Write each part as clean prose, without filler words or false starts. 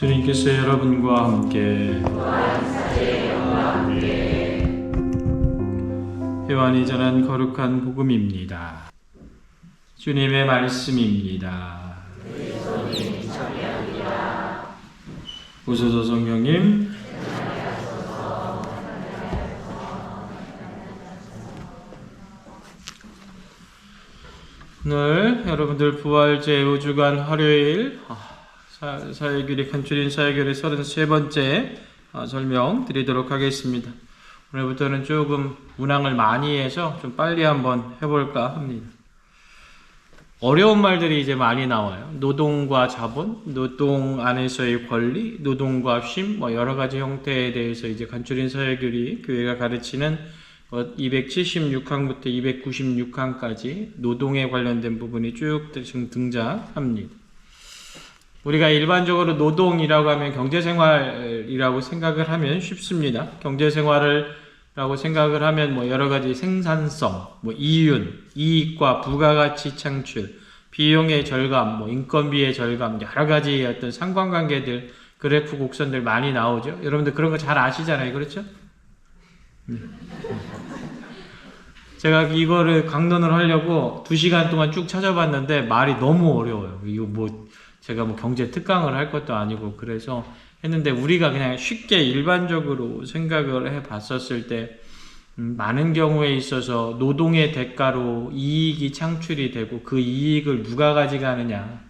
주님께서 여러분과 함께 요한이 전한 거룩한 복음입니다. 주님의 말씀입니다. 오소서 성령님. 오늘 여러분들 부활제 우주간 화요일 사회규리 간추린 사회규리 33번째 설명 드리도록 하겠습니다. 오늘부터는 조금 문항을 많이 해서 좀 빨리 한번 해볼까 합니다. 어려운 말들이 이제 많이 나와요. 노동과 자본, 노동 안에서의 권리, 노동과 쉼, 여러 가지 형태에 대해서 이제 간추린 사회규리 교회가 가르치는 276항부터 296항까지 노동에 관련된 부분이 쭉 등장합니다. 우리가 일반적으로 노동이라고 하면 경제생활이라고 생각을 하면 쉽습니다. 경제생활이라고 생각을 하면 여러 가지 생산성, 이윤, 이익과 부가가치 창출, 비용의 절감, 인건비의 절감, 여러 가지 어떤 상관관계들, 그래프 곡선들 많이 나오죠. 여러분들 그런 거 잘 아시잖아요. 그렇죠? 제가 이거를 강론을 하려고 2시간 동안 쭉 찾아봤는데 말이 너무 어려워요. 이거 제가 경제 특강을 할 것도 아니고 그래서 했는데 우리가 그냥 쉽게 일반적으로 생각을 해 봤었을 때 많은 경우에 있어서 노동의 대가로 이익이 창출이 되고 그 이익을 누가 가져가느냐,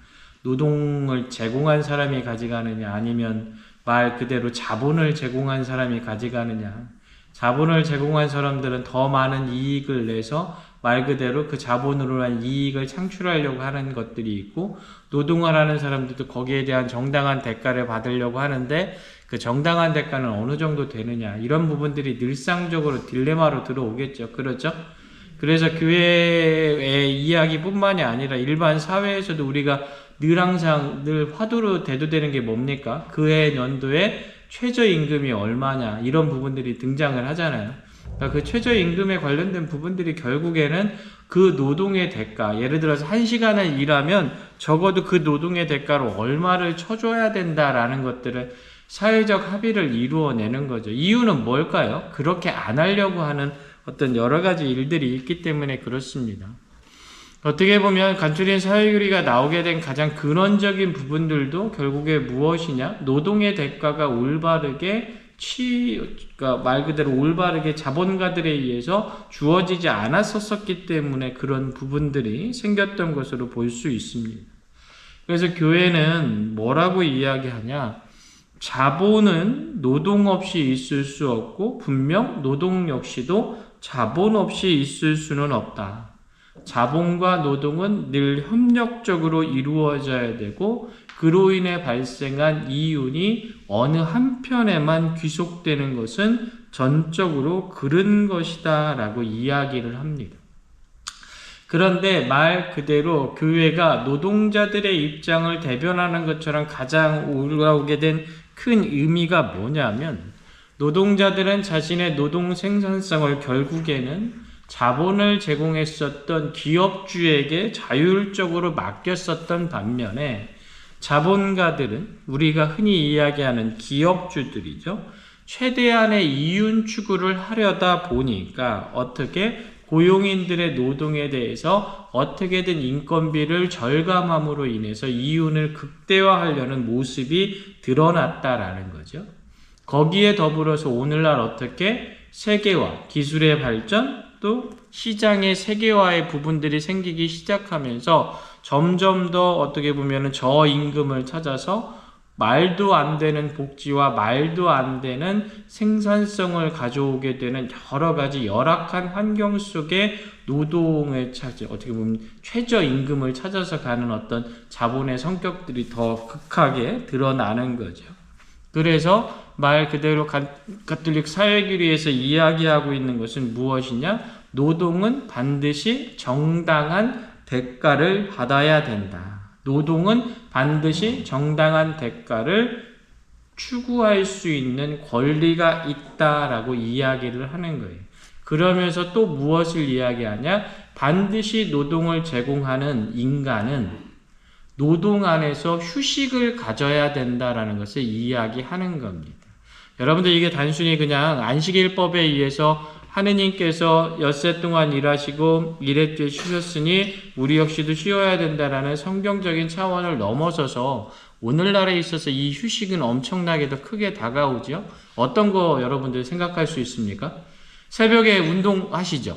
노동을 제공한 사람이 가져가느냐, 아니면 말 그대로 자본을 제공한 사람이 가져가느냐. 자본을 제공한 사람들은 더 많은 이익을 내서 말 그대로 그 자본으로 한 이익을 창출하려고 하는 것들이 있고, 노동을 하는 사람들도 거기에 대한 정당한 대가를 받으려고 하는데 그 정당한 대가는 어느 정도 되느냐, 이런 부분들이 늘상적으로 딜레마로 들어오겠죠. 그렇죠? 그래서 교회의 이야기뿐만이 아니라 일반 사회에서도 우리가 늘 화두로 대두되는 게 뭡니까? 그해 연도에 최저임금이 얼마냐, 이런 부분들이 등장을 하잖아요. 그러니까 그 최저임금에 관련된 부분들이 결국에는 그 노동의 대가, 예를 들어서 1시간을 일하면 적어도 그 노동의 대가로 얼마를 쳐줘야 된다라는 것들을 사회적 합의를 이루어내는 거죠. 이유는 뭘까요? 그렇게 안 하려고 하는 어떤 여러 가지 일들이 있기 때문에 그렇습니다. 어떻게 보면 간추린 사회규리가 나오게 된 가장 근원적인 부분들도 결국에 무엇이냐? 노동의 대가가 올바르게 그러니까 말 그대로 올바르게 자본가들에 의해서 주어지지 않았었기 때문에 그런 부분들이 생겼던 것으로 볼 수 있습니다. 그래서 교회는 뭐라고 이야기하냐? 자본은 노동 없이 있을 수 없고 분명 노동 역시도 자본 없이 있을 수는 없다. 자본과 노동은 늘 협력적으로 이루어져야 되고 그로 인해 발생한 이윤이 어느 한편에만 귀속되는 것은 전적으로 그른 것이다 라고 이야기를 합니다. 그런데 말 그대로 교회가 노동자들의 입장을 대변하는 것처럼 가장 올라오게 된 큰 의미가 뭐냐면, 노동자들은 자신의 노동 생산성을 결국에는 자본을 제공했었던 기업주에게 자율적으로 맡겼었던 반면에 자본가들은, 우리가 흔히 이야기하는 기업주들이죠, 최대한의 이윤 추구를 하려다 보니까 어떻게 고용인들의 노동에 대해서 어떻게든 인건비를 절감함으로 인해서 이윤을 극대화하려는 모습이 드러났다라는 거죠. 거기에 더불어서 오늘날 어떻게 세계화, 기술의 발전, 또 시장의 세계화의 부분들이 생기기 시작하면서 점점 더 어떻게 보면 저임금을 찾아서 말도 안 되는 복지와 말도 안 되는 생산성을 가져오게 되는 여러 가지 열악한 환경 속에 노동을 어떻게 보면 최저임금을 찾아서 가는 어떤 자본의 성격들이 더 극하게 드러나는 거죠. 그래서 말 그대로 가톨릭 사회규리에서 이야기하고 있는 것은 무엇이냐? 노동은 반드시 정당한 대가를 받아야 된다. 노동은 반드시 정당한 대가를 추구할 수 있는 권리가 있다라고 이야기를 하는 거예요. 그러면서 또 무엇을 이야기하냐? 반드시 노동을 제공하는 인간은 노동 안에서 휴식을 가져야 된다라는 것을 이야기하는 겁니다. 여러분들 이게 단순히 그냥 안식일법에 의해서 하느님께서 엿새 동안 일하시고 이레 쉬셨으니 우리 역시도 쉬어야 된다라는 성경적인 차원을 넘어서서 오늘날에 있어서 이 휴식은 엄청나게 더 크게 다가오죠. 어떤 거 여러분들 생각할 수 있습니까? 새벽에 운동하시죠.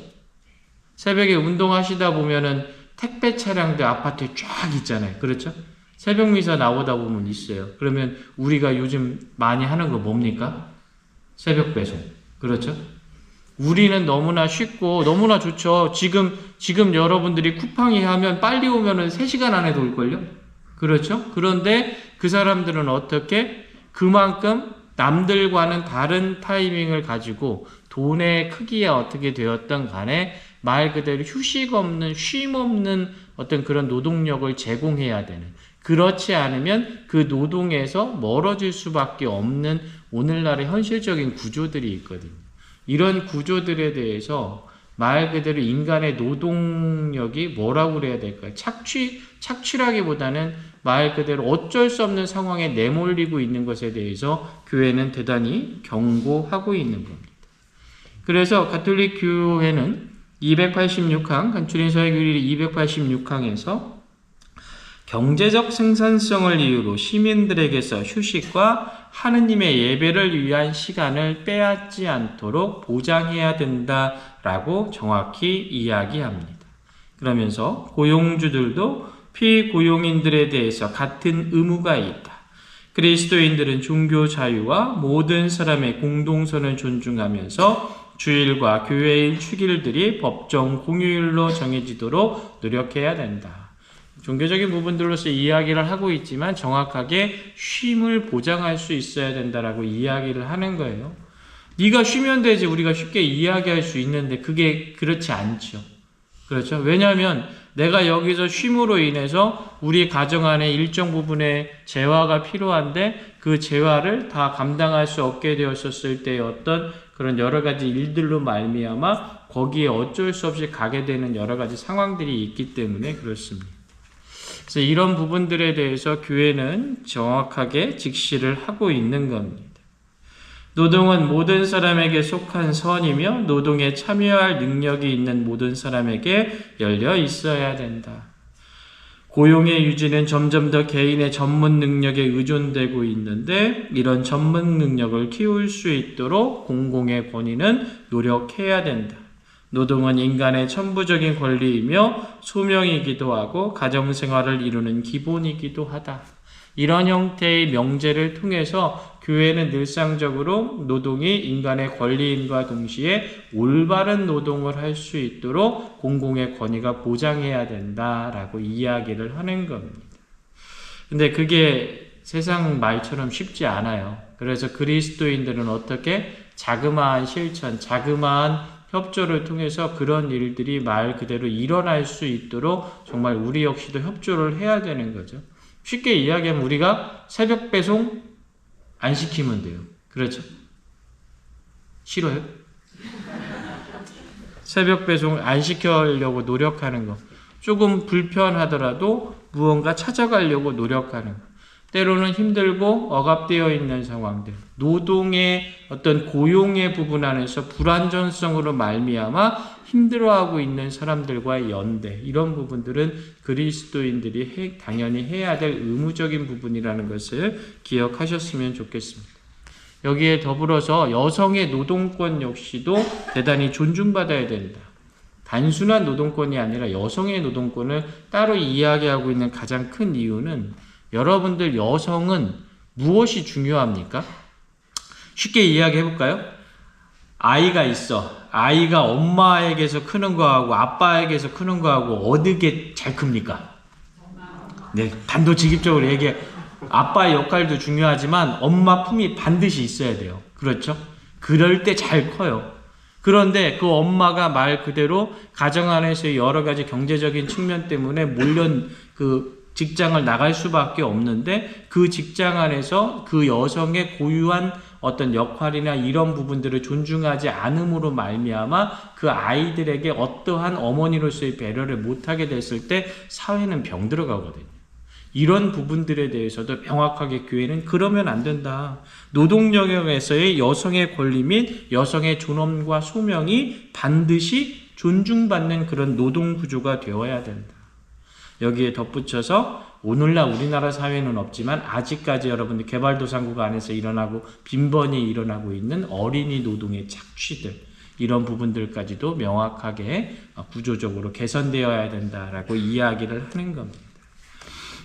새벽에 운동하시다 보면은 택배 차량들 아파트에 쫙 있잖아요. 그렇죠? 새벽 미사 나오다 보면 있어요. 그러면 우리가 요즘 많이 하는 거 뭡니까? 새벽 배송. 그렇죠? 우리는 너무나 쉽고 너무나 좋죠. 지금 여러분들이 쿠팡이 하면 빨리 오면은 3시간 안에도 올걸요? 그렇죠? 그런데 그 사람들은 어떻게? 그만큼 남들과는 다른 타이밍을 가지고 돈의 크기야 어떻게 되었던 간에 말 그대로 휴식 없는, 쉼 없는 어떤 그런 노동력을 제공해야 되는, 그렇지 않으면 그 노동에서 멀어질 수밖에 없는 오늘날의 현실적인 구조들이 있거든요. 이런 구조들에 대해서 말 그대로 인간의 노동력이 뭐라고 그래야 될까요? 착취라기보다는 말 그대로 어쩔 수 없는 상황에 내몰리고 있는 것에 대해서 교회는 대단히 경고하고 있는 겁니다. 그래서 가톨릭 교회는 286항, 간추린 서해교리 286항에서 경제적 생산성을 이유로 시민들에게서 휴식과 하느님의 예배를 위한 시간을 빼앗지 않도록 보장해야 된다라고 정확히 이야기합니다. 그러면서 고용주들도 피고용인들에 대해서 같은 의무가 있다. 그리스도인들은 종교 자유와 모든 사람의 공동선을 존중하면서 주일과 교회의 휴일들이 법정 공휴일로 정해지도록 노력해야 된다. 종교적인 부분들로서 이야기를 하고 있지만 정확하게 쉼을 보장할 수 있어야 된다라고 이야기를 하는 거예요. 네가 쉬면 되지 우리가 쉽게 이야기할 수 있는데 그게 그렇지 않죠. 그렇죠? 왜냐하면 내가 여기서 쉼으로 인해서 우리 가정 안에 일정 부분의 재화가 필요한데 그 재화를 다 감당할 수 없게 되었을 때의 어떤 그런 여러 가지 일들로 말미암아 거기에 어쩔 수 없이 가게 되는 여러 가지 상황들이 있기 때문에 그렇습니다. 그래서 이런 부분들에 대해서 교회는 정확하게 직시를 하고 있는 겁니다. 노동은 모든 사람에게 속한 선이며 노동에 참여할 능력이 있는 모든 사람에게 열려 있어야 된다. 고용의 유지는 점점 더 개인의 전문 능력에 의존되고 있는데 이런 전문 능력을 키울 수 있도록 공공의 권위는 노력해야 된다. 노동은 인간의 천부적인 권리이며 소명이기도 하고 가정생활을 이루는 기본이기도 하다. 이런 형태의 명제를 통해서 교회는 늘상적으로 노동이 인간의 권리인과 동시에 올바른 노동을 할 수 있도록 공공의 권위가 보장해야 된다라고 이야기를 하는 겁니다. 근데 그게 세상 말처럼 쉽지 않아요. 그래서 그리스도인들은 어떻게 자그마한 실천, 자그마한 협조를 통해서 그런 일들이 말 그대로 일어날 수 있도록 정말 우리 역시도 협조를 해야 되는 거죠. 쉽게 이야기하면 우리가 새벽 배송 안 시키면 돼요. 그렇죠? 싫어요? 새벽 배송 안 시키려고 노력하는 거. 조금 불편하더라도 무언가 찾아가려고 노력하는 거. 때로는 힘들고 억압되어 있는 상황들, 노동의 어떤 고용의 부분 안에서 불안전성으로 말미암아 힘들어하고 있는 사람들과의 연대, 이런 부분들은 그리스도인들이 당연히 해야 될 의무적인 부분이라는 것을 기억하셨으면 좋겠습니다. 여기에 더불어서 여성의 노동권 역시도 대단히 존중받아야 된다. 단순한 노동권이 아니라 여성의 노동권을 따로 이야기하고 있는 가장 큰 이유는 여러분들 여성은 무엇이 중요합니까? 쉽게 이야기해 볼까요? 아이가 있어. 아이가 엄마에게서 크는 거하고 아빠에게서 크는 거하고 어느 게 잘 큽니까? 네, 단도직입적으로 얘기해. 아빠의 역할도 중요하지만 엄마 품이 반드시 있어야 돼요. 그렇죠? 그럴 때 잘 커요. 그런데 그 엄마가 말 그대로 가정 안에서의 여러 가지 경제적인 측면 때문에 직장을 나갈 수밖에 없는데 그 직장 안에서 그 여성의 고유한 어떤 역할이나 이런 부분들을 존중하지 않음으로 말미암아 그 아이들에게 어떠한 어머니로서의 배려를 못하게 됐을 때 사회는 병들어가거든요. 이런 부분들에 대해서도 명확하게 교회는 그러면 안 된다. 노동 영역에서의 여성의 권리 및 여성의 존엄과 소명이 반드시 존중받는 그런 노동 구조가 되어야 된다. 여기에 덧붙여서 오늘날 우리나라 사회는 없지만 아직까지 여러분들 개발도상국 안에서 일어나고 빈번히 일어나고 있는 어린이 노동의 착취들, 이런 부분들까지도 명확하게 구조적으로 개선되어야 된다라고 이야기를 하는 겁니다.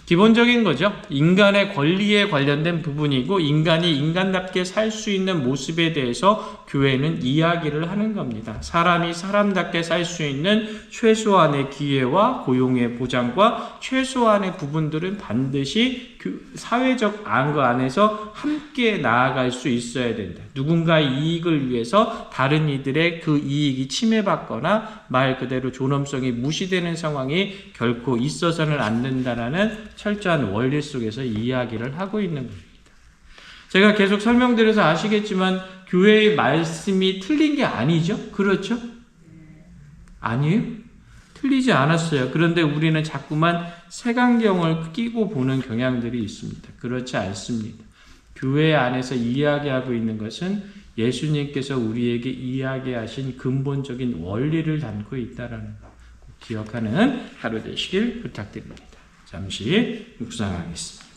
기본적인 거죠. 인간의 권리에 관련된 부분이고 인간이 인간답게 살 수 있는 모습에 대해서 교회는 이야기를 하는 겁니다. 사람이 사람답게 살 수 있는 최소한의 기회와 고용의 보장과 최소한의 부분들은 반드시 사회적 안거 안에서 함께 나아갈 수 있어야 된다. 누군가의 이익을 위해서 다른 이들의 그 이익이 침해받거나 말 그대로 존엄성이 무시되는 상황이 결코 있어서는 안 된다라는 철저한 원리 속에서 이야기를 하고 있는 겁니다. 제가 계속 설명드려서 아시겠지만 교회의 말씀이 틀린 게 아니죠? 그렇죠? 아니에요? 틀리지 않았어요. 그런데 우리는 자꾸만 색안경을 끼고 보는 경향들이 있습니다. 그렇지 않습니다. 교회 안에서 이야기하고 있는 것은 예수님께서 우리에게 이야기하신 근본적인 원리를 담고 있다는 거 꼭 기억하는 하루 되시길 부탁드립니다. 잠시 묵상하겠습니다.